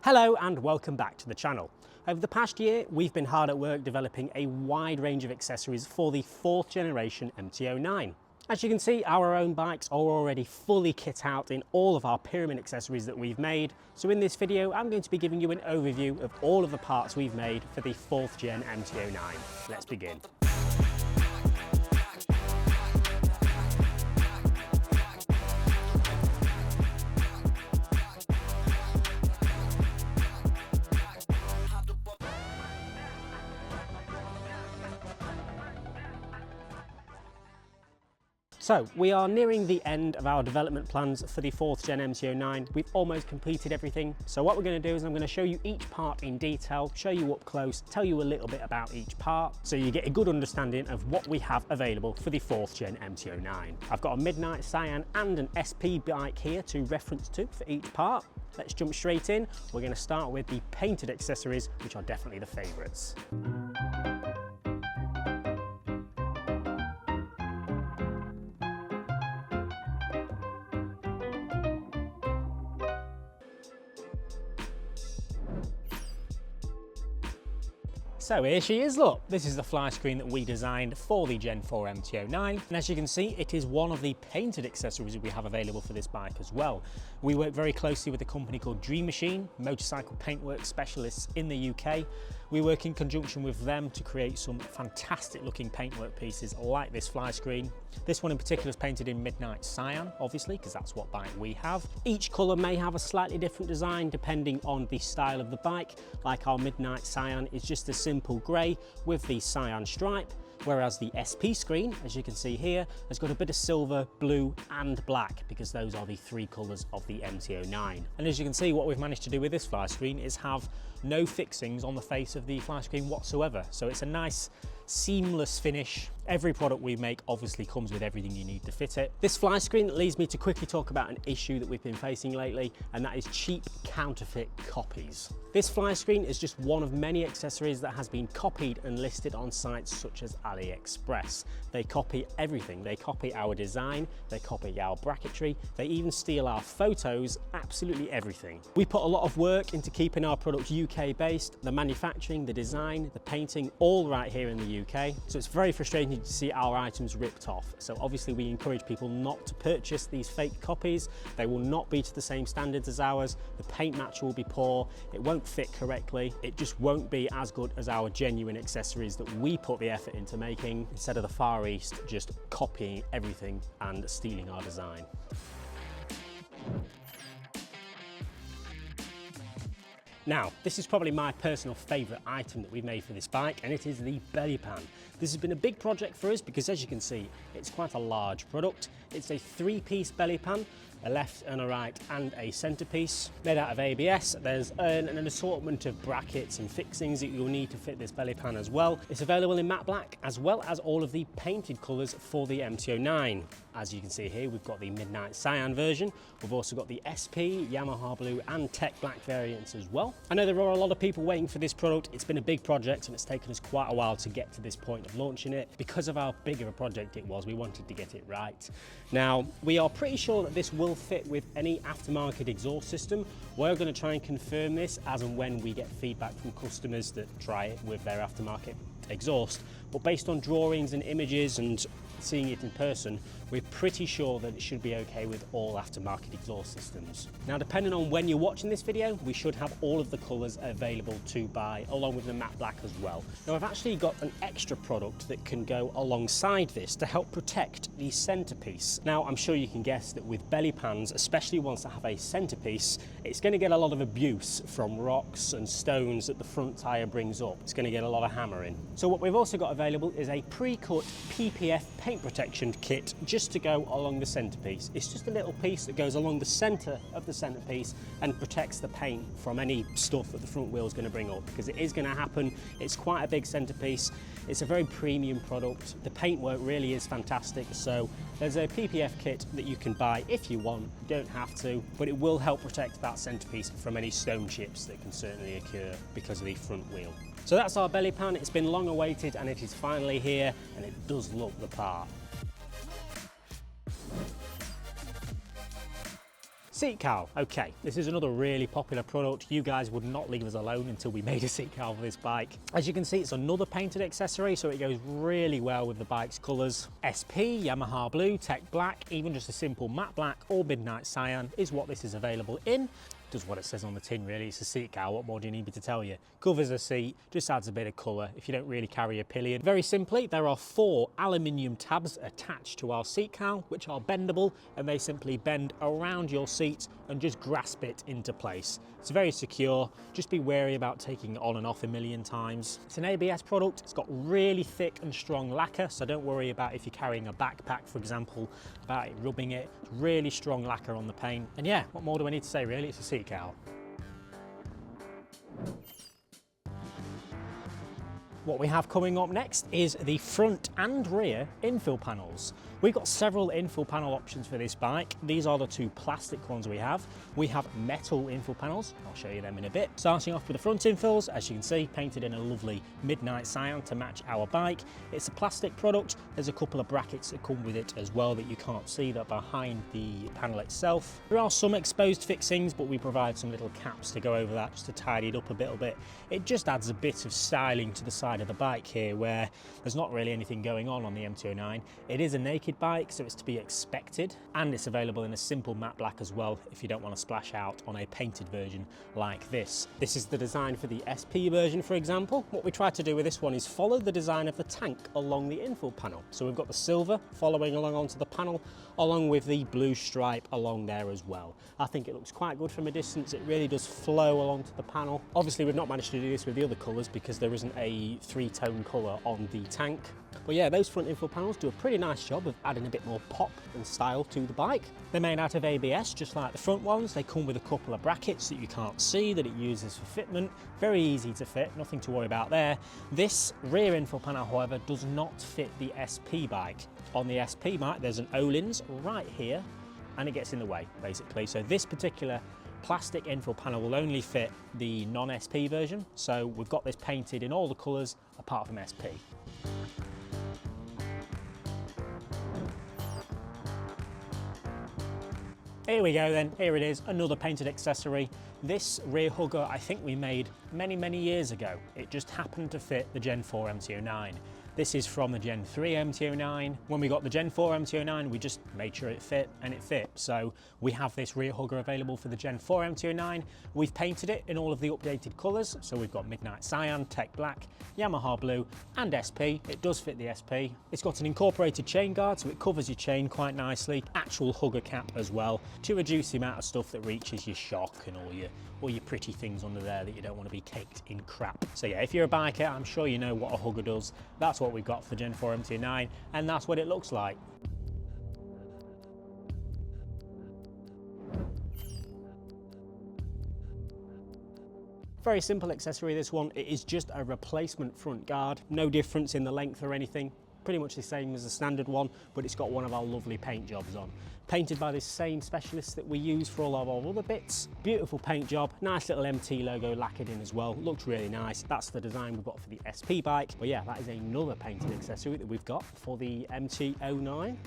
Hello and welcome back to the channel. Over the past year, we've been hard at work developing a wide range of accessories for the 4th generation MT-09. As you can see, our own bikes are already fully kit out in all of our pyramid accessories that we've made. So in this video, I'm going to be giving you an overview of all of the parts we've made for the 4th gen MT-09. Let's begin. So we are nearing the end of our development plans for the 4th gen MT-09. We've almost completed everything. So what we're going to do is I'm going to show you each part in detail, show you up close, tell you a little bit about each part, so you get a good understanding of what we have available for the 4th gen MT-09. I've got a Midnight Cyan and an SP bike here to reference to for each part. Let's jump straight in. We're going to start with the painted accessories, which are definitely the favourites. So here she is, look. This is the fly screen that we designed for the Gen 4 MT-09. And as you can see, it is one of the painted accessories that we have available for this bike as well. We work very closely with a company called Dream Machine, motorcycle paintwork specialists in the UK. We work in conjunction with them to create some fantastic looking paintwork pieces like this fly screen. This one in particular is painted in Midnight Cyan, obviously, because that's what bike we have. Each colour may have a slightly different design depending on the style of the bike. Like our Midnight Cyan is just a simple grey with the cyan stripe, whereas the SP screen, as you can see here, has got a bit of silver, blue and black, because those are the 3 colours of the MT-09. And as you can see, what we've managed to do with this fly screen is have no fixings on the face of the fly screen whatsoever. So it's a nice seamless finish. Every product we make obviously comes with everything you need to fit it. This fly screen leads me to quickly talk about an issue that we've been facing lately, and that is cheap counterfeit copies. This fly screen is just one of many accessories that has been copied and listed on sites such as AliExpress. They copy everything. They copy our design, they copy our bracketry, they even steal our photos, absolutely everything. We put a lot of work into keeping our product UK based, the manufacturing, the design, the painting, all right here in the UK. So it's very frustrating to see our items ripped off. So obviously we encourage people not to purchase these fake copies. They will not be to the same standards as ours. The paint match will be poor. It won't fit correctly. It just won't be as good as our genuine accessories that we put the effort into making, instead of the Far East just copying everything and stealing our design. Now, this is probably my personal favourite item that we've made for this bike, and it is the belly pan. This has been a big project for us because, as you can see, it's quite a large product. It's a 3-piece belly pan, a left and a right and a centrepiece. Made out of ABS, there's an assortment of brackets and fixings that you'll need to fit this belly pan as well. It's available in matte black as well as all of the painted colours for the MT-09. As you can see here, we've got the Midnight Cyan version. We've also got the SP, Yamaha Blue and Tech Black variants as well. I know there are a lot of people waiting for this product. It's been a big project and it's taken us quite a while to get to this point of launching it. Because of how big of a project it was, we wanted to get it right. Now, we are pretty sure that this will fit with any aftermarket exhaust system. We're going to try and confirm this as and when we get feedback from customers that try it with their aftermarket exhaust. But based on drawings and images and seeing it in person, we're pretty sure that it should be okay with all aftermarket exhaust systems. Now, depending on when you're watching this video, we should have all of the colours available to buy, along with the matte black as well. Now, I've actually got an extra product that can go alongside this to help protect the centrepiece. Now, I'm sure you can guess that with belly pans, especially ones that have a centrepiece, it's going to get a lot of abuse from rocks and stones that the front tyre brings up. It's going to get a lot of hammering. So what we've also got available is a pre-cut PPF paint protection kit just to go along the centrepiece. It's just a little piece that goes along the centre of the centrepiece and protects the paint from any stuff that the front wheel is going to bring up, because it is going to happen. It's quite a big centrepiece. It's a very premium product. The paintwork really is fantastic. So there's a PPF kit that you can buy if you want. You don't have to, but it will help protect that centrepiece from any stone chips that can certainly occur because of the front wheel. So that's our belly pan. It's been long awaited and it is finally here, and it does look the part. Seat cowl. Okay, this is another really popular product. You guys would not leave us alone until we made a seat cowl for this bike. As you can see, it's another painted accessory, so it goes really well with the bike's colours. SP, Yamaha blue, tech black, even just a simple matte black or midnight cyan is what this is available in. Does what it says on the tin really, it's a seat cowl, what more do you need me to tell you? Covers the seat, just adds a bit of colour if you don't really carry a pillion. Very simply, there are 4 aluminium tabs attached to our seat cowl, which are bendable, and they simply bend around your seat and just grasp it into place. It's very secure, just be wary about taking it on and off a million times. It's an ABS product, it's got really thick and strong lacquer, so don't worry about if you're carrying a backpack, for example, about it rubbing it. It's really strong lacquer on the paint. And yeah, what more do I need to say really? It's a seat cowl. What we have coming up next is the front and rear infill panels. We've got several infill panel options for this bike. These are the 2 plastic ones we have. We have metal infill panels. I'll show you them in a bit. Starting off with the front infills, as you can see, painted in a lovely midnight cyan to match our bike. It's a plastic product. There's a couple of brackets that come with it as well that you can't see that are behind the panel itself. There are some exposed fixings, but we provide some little caps to go over that just to tidy it up a little bit. It just adds a bit of styling to the side of the bike here where there's not really anything going on the MT-09. It is a naked bike, so it's to be expected, and it's available in a simple matte black as well if you don't want to splash out on a painted version like this. This is the design for the SP version, for example. What we try to do with this one is follow the design of the tank along the infill panel. So we've got the silver following along onto the panel, along with the blue stripe along there as well. I think it looks quite good from a distance. It really does flow along to the panel. Obviously, we've not managed to do this with the other colours because there isn't a 3-tone colour on the tank. But yeah, those front infill panels do a pretty nice job of adding a bit more pop and style to the bike. They're made out of ABS, just like the front ones. They come with a couple of brackets that you can't see that it uses for fitment. Very easy to fit, nothing to worry about there. This rear infill panel, however, does not fit the SP bike. On the SP bike, there's an O-lens right here, and it gets in the way, basically. So this particular plastic infill panel will only fit the non-SP version. So we've got this painted in all the colours apart from SP. Here we go then, here it is, another painted accessory. This rear hugger I think we made many years ago. It just happened to fit the Gen 4 MT-09. This is from the Gen 3 MT-09. When we got the Gen 4 MT-09, we just made sure it fit, and it fit. So we have this rear hugger available for the Gen 4 MT-09. We've painted it in all of the updated colours. So we've got Midnight Cyan, Tech Black, Yamaha Blue, and SP. It does fit the SP. It's got an incorporated chain guard, so it covers your chain quite nicely. Actual hugger cap as well, to reduce the amount of stuff that reaches your shock and all your pretty things under there that you don't want to be caked in crap. So yeah, if you're a biker, I'm sure you know what a hugger does. That's what we've got for the Gen 4 MT-09, and that's what it looks like. Very simple accessory, this one. It is just a replacement front guard. No difference in the length or anything. Pretty much the same as the standard one, but it's got one of our lovely paint jobs on. Painted by this same specialist that we use for all of our other bits. Beautiful paint job, nice little MT logo lacquered in as well. Looks really nice. That's the design we've got for the SP bike. But yeah, that is another painted accessory that we've got for the MT-09.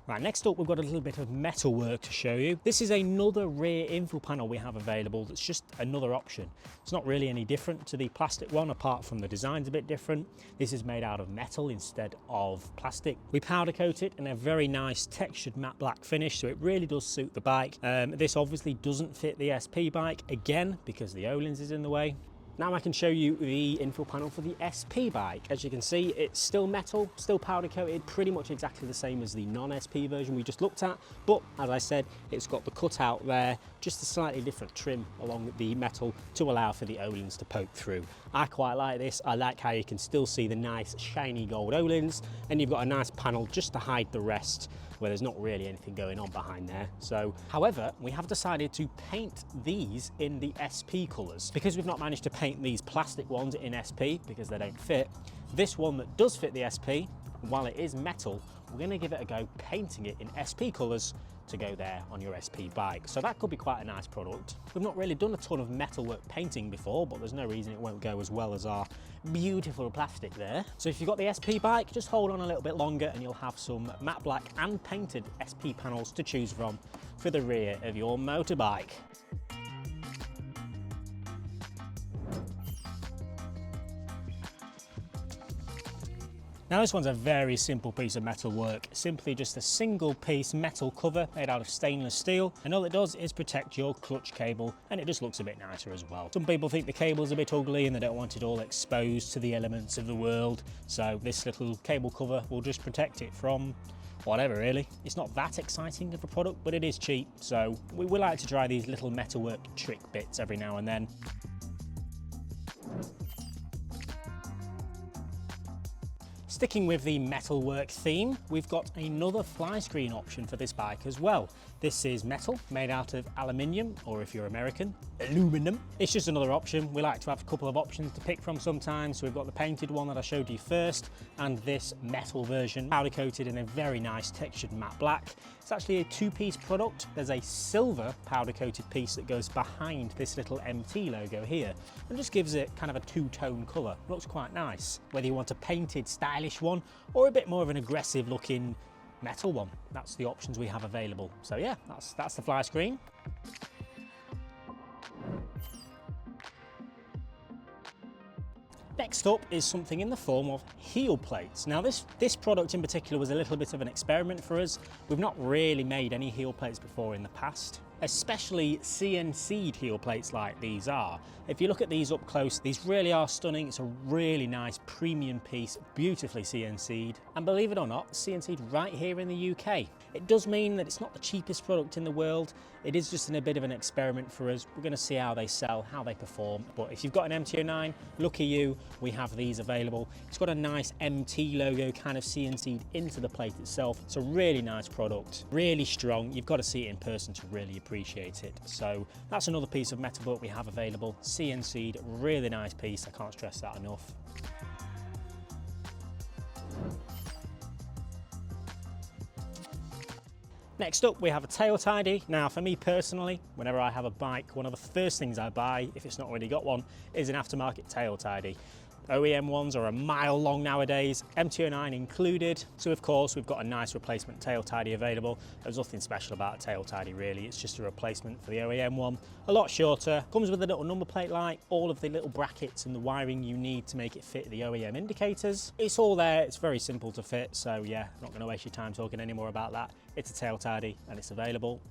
Right, next up we've got a little bit of metal work to show you. This is another rear infill panel we have available that's just another option. It's not really any different to the plastic one apart from the design's a bit different. This is made out of metal instead of plastic. We powder coat it in a very nice textured matte black finish, so it really does suit the bike. This obviously doesn't fit the SP bike, again, because the O-lens is in the way. Now I can show you the infill panel for the SP bike. As you can see, it's still metal, still powder coated, pretty much exactly the same as the non-SP version we just looked at. But as I said, it's got the cutout there, just a slightly different trim along the metal to allow for the O-lens to poke through. I quite like this. I like how you can still see the nice shiny gold O-lens, and you've got a nice panel just to hide the rest, where there's not really anything going on behind there. So, however, we have decided to paint these in the SP colours. Because we've not managed to paint these plastic ones in SP because they don't fit, this one that does fit the SP, while it is metal, we're going to give it a go painting it in SP colours to go there on your SP bike. So that could be quite a nice product. We've not really done a ton of metalwork painting before, but there's no reason it won't go as well as our beautiful plastic there. So if you've got the SP bike, just hold on a little bit longer and you'll have some matte black and painted SP panels to choose from for the rear of your motorbike. Now this one's a very simple piece of metal work, simply just a single piece metal cover made out of stainless steel, and all it does is protect your clutch cable, and it just looks a bit nicer as well. Some people think the cable's a bit ugly and they don't want it all exposed to the elements of the world, so this little cable cover will just protect it from whatever really. It's not that exciting of a product, but it is cheap, so we like to try these little metalwork trick bits every now and then. Sticking with the metalwork theme, we've got another fly screen option for this bike as well. This is metal made out of aluminium, or if you're American, aluminum. It's just another option. We like to have a couple of options to pick from sometimes. So we've got the painted one that I showed you first, and this metal version, powder coated in a very nice textured matte black. It's actually a two-piece product. There's a silver powder coated piece that goes behind this little MT logo here, and just gives it kind of a two-tone colour. Looks quite nice. Whether you want a painted, stylish one, or a bit more of an aggressive looking metal one, that's the options we have available. So yeah, that's the fly screen. Next up is something in the form of heel plates. Now this product in particular was a little bit of an experiment for us. We've not really made any heel plates before in the past, especially CNC'd heel plates like these are. If you look at these up close, these really are stunning. It's a really nice premium piece, beautifully CNC'd. And believe it or not, CNC'd right here in the UK. It does mean that it's not the cheapest product in the world. It is just in a bit of an experiment for us. We're going to see how they sell, how they perform. But if you've got an MT-09, lucky you, we have these available. It's got a nice MT logo kind of CNC'd into the plate itself. It's a really nice product, really strong. You've got to see it in person to really appreciate it. So that's another piece of metalwork we have available. CNC'd, really nice piece. I can't stress that enough. Next up, we have a tail tidy. Now, for me personally, whenever I have a bike, one of the first things I buy, if it's not already got one, is an aftermarket tail tidy. OEM ones are a mile long nowadays, MT-09 included. So of course, we've got a nice replacement tail tidy available. There's nothing special about a tail tidy really. It's just a replacement for the OEM one. A lot shorter, comes with a little number plate light, all of the little brackets and the wiring you need to make it fit the OEM indicators. It's all there, it's very simple to fit. So yeah, not gonna waste your time talking any more about that. It's a tail tidy and it's available.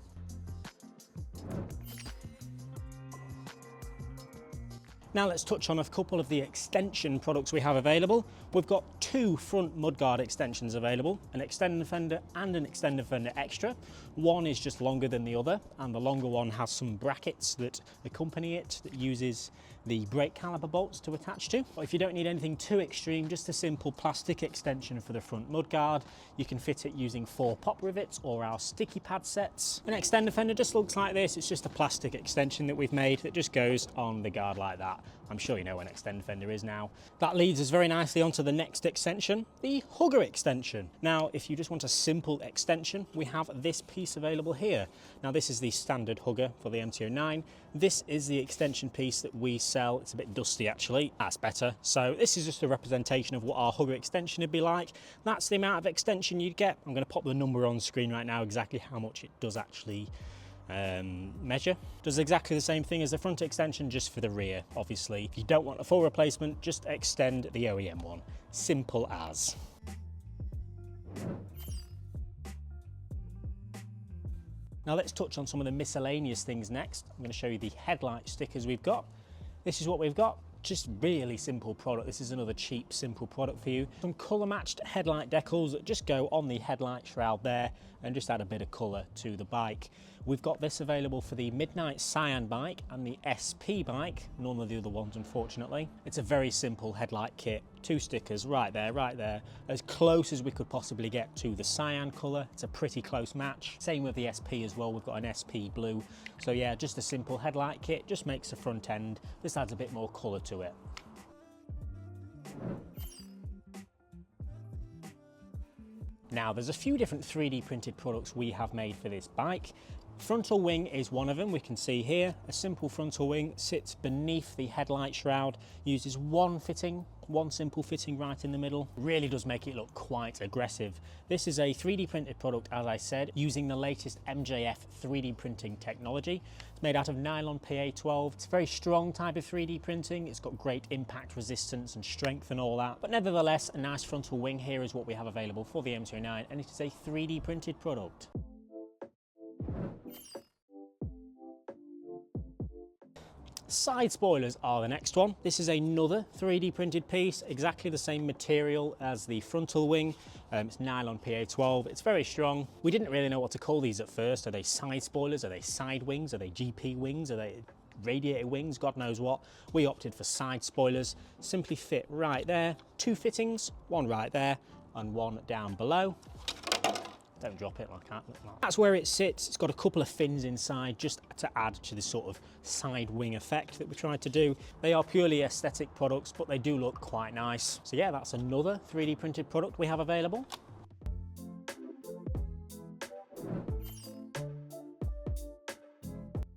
Now let's touch on a couple of the extension products we have available. We've got two front mudguard extensions available, an Extenda Fenda and an Extenda Fenda Extra. One is just longer than the other, and the longer one has some brackets that accompany it that uses the brake caliper bolts to attach to. But if you don't need anything too extreme, just a simple plastic extension for the front mudguard, you can fit it using 4 pop rivets or our sticky pad sets. An Extenda Fenda just looks like this. It's just a plastic extension that we've made that just goes on the guard like that. I'm sure you know what an Extenda Fenda is now. That leads us very nicely onto the next extension, the hugger extension. Now, if you just want a simple extension, we have this piece available here. Now, this is the standard hugger for the MT-09. This is the extension piece that we sell. It's a bit dusty actually, that's better. So this is just a representation of what our hugger extension would be like. That's the amount of extension you'd get. I'm going to pop the number on screen right now, exactly how much it does actually measure. Does exactly the same thing as the front extension, just for the rear. Obviously, if you don't want a full replacement, just extend the OEM one. Simple as. Now let's touch on some of the miscellaneous things next. I'm going to show you the headlight stickers we've got. This is what we've got. Just really simple product. This is another cheap, simple product for you. Some colour matched headlight decals that just go on the headlight shroud there and just add a bit of colour to the bike. We've got this available for the Midnight Cyan bike and the SP bike, none of the other ones unfortunately. It's a very simple headlight kit, 2 stickers right there, as close as we could possibly get to the cyan colour. It's a pretty close match. Same with the SP as well, we've got an SP blue. So yeah, just a simple headlight kit, just makes the front end, this adds a bit more colour to it. Now, there's a few different 3D printed products we have made for this bike. Frontal wing is one of them. We can see here a simple frontal wing sits beneath the headlight shroud, uses one simple fitting right in the middle. Really does make it look quite aggressive. This is a 3D printed product, as I said, using the latest MJF 3D printing technology. It's made out of nylon PA12. It's a very strong type of 3D printing. It's got great impact resistance and strength and all that. But nevertheless, a nice frontal wing here is what we have available for the MT-09, and it is a 3D printed product. Side spoilers are the next one. This is another 3D printed piece, exactly the same material as the frontal wing. It's nylon PA12, it's very strong. We didn't really know what to call these at first. Are they side spoilers? Are they side wings? Are they GP wings? Are they radiator wings? God knows what. We opted for side spoilers. Simply fit right there. Two fittings, one right there and one down below. Don't drop it like that. That's where it sits. It's got a couple of fins inside just to add to the sort of side wing effect that we tried to do. They are purely aesthetic products, but they do look quite nice. So yeah, that's another 3D printed product we have available.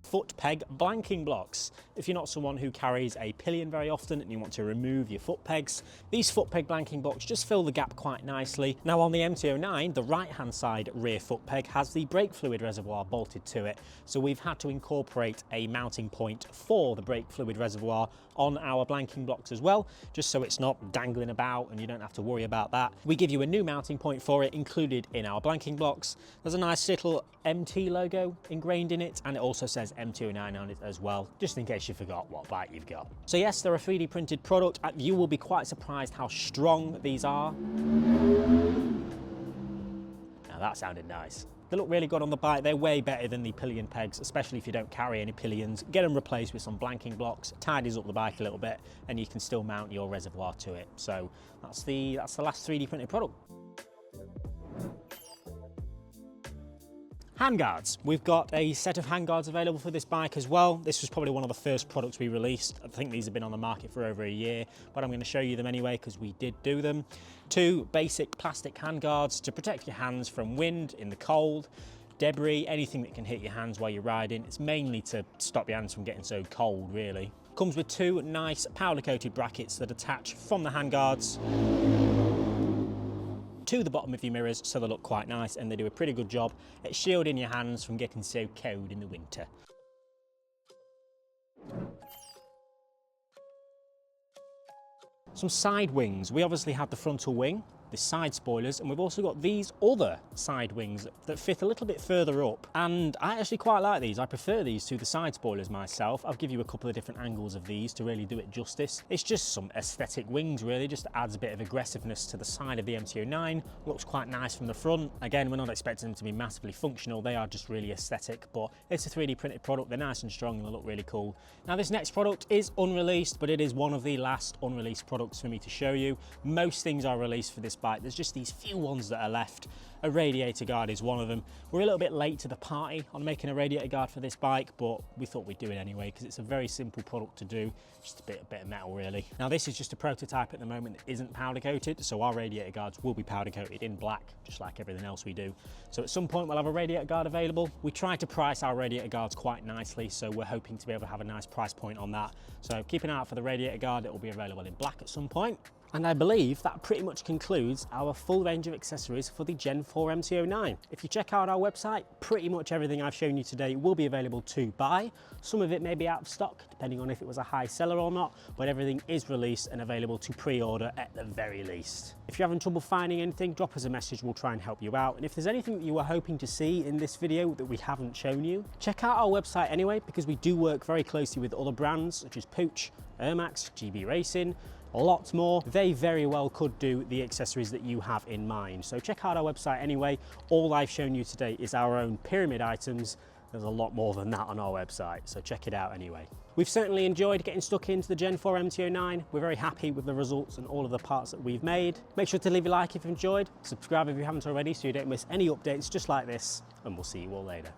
Foot peg blanking blocks. If you're not someone who carries a pillion very often and you want to remove your foot pegs, these foot peg blanking blocks just fill the gap quite nicely. Now on the MT-09, the right hand side rear foot peg has the brake fluid reservoir bolted to it, so we've had to incorporate a mounting point for the brake fluid reservoir on our blanking blocks as well, just so it's not dangling about and you don't have to worry about that. We give you a new mounting point for it included in our blanking blocks. There's a nice little MT logo ingrained in it, and it also says MT-09 on it as well, just in case you forgot what bike you've got. So yes, they're a 3D printed product. You will be quite surprised how strong these are. Now that sounded nice. They look really good on the bike. They're way better than the pillion pegs, especially if you don't carry any pillions. Get them replaced with some blanking blocks, tidies up the bike a little bit, and you can still mount your reservoir to it. So that's the last 3D printed product. Handguards. We've got a set of handguards available for this bike as well. This was probably one of the first products we released. I think these have been on the market for over a year, but I'm going to show you them anyway because we did do them. Two basic plastic handguards to protect your hands from wind in the cold, debris, anything that can hit your hands while you're riding. It's mainly to stop your hands from getting so cold, really. Comes with two nice powder coated brackets that attach from the handguards to the bottom of your mirrors, so they look quite nice and they do a pretty good job at shielding your hands from getting so cold in the winter. Some side wings. We obviously have the frontal wing, the side spoilers, and we've also got these other side wings that fit a little bit further up, and I actually quite like these. I prefer these to the side spoilers myself. I'll give you a couple of different angles of these to really do it justice. It's just some aesthetic wings really, just adds a bit of aggressiveness to the side of the MT-09. Looks quite nice from the front. Again, we're not expecting them to be massively functional, they are just really aesthetic, but it's a 3D printed product. They're nice and strong and they look really cool. Now this next product is unreleased, but it is one of the last unreleased products for me to show you. Most things are released for this bike. There's just these few ones that are left. A radiator guard is one of them. We're a little bit late to the party on making a radiator guard for this bike, but we thought we'd do it anyway because it's a very simple product to do. Just a bit of metal really. Now this is just a prototype at the moment that isn't powder coated, so our radiator guards will be powder coated in black, just like everything else we do. So at some point we'll have a radiator guard available. We try to price our radiator guards quite nicely, so we're hoping to be able to have a nice price point on that. So keep an eye out for the radiator guard. It will be available in black at some point. And I believe that pretty much concludes our full range of accessories for the Gen 4 MT-09. If you check out our website, pretty much everything I've shown you today will be available to buy. Some of it may be out of stock, depending on if it was a high seller or not, but everything is released and available to pre-order at the very least. If you're having trouble finding anything, drop us a message, we'll try and help you out. And if there's anything that you were hoping to see in this video that we haven't shown you, check out our website anyway, because we do work very closely with other brands such as Pooch, Ermax, GB Racing, lots more. They very well could do the accessories that you have in mind. So check out our website anyway. All I've shown you today is our own pyramid items. There's a lot more than that on our website, so check it out anyway. We've certainly enjoyed getting stuck into the Gen 4 MT-09. We're very happy with the results and all of the parts that we've made. Make sure to leave a like if you've enjoyed, subscribe if you haven't already so you don't miss any updates just like this, and we'll see you all later.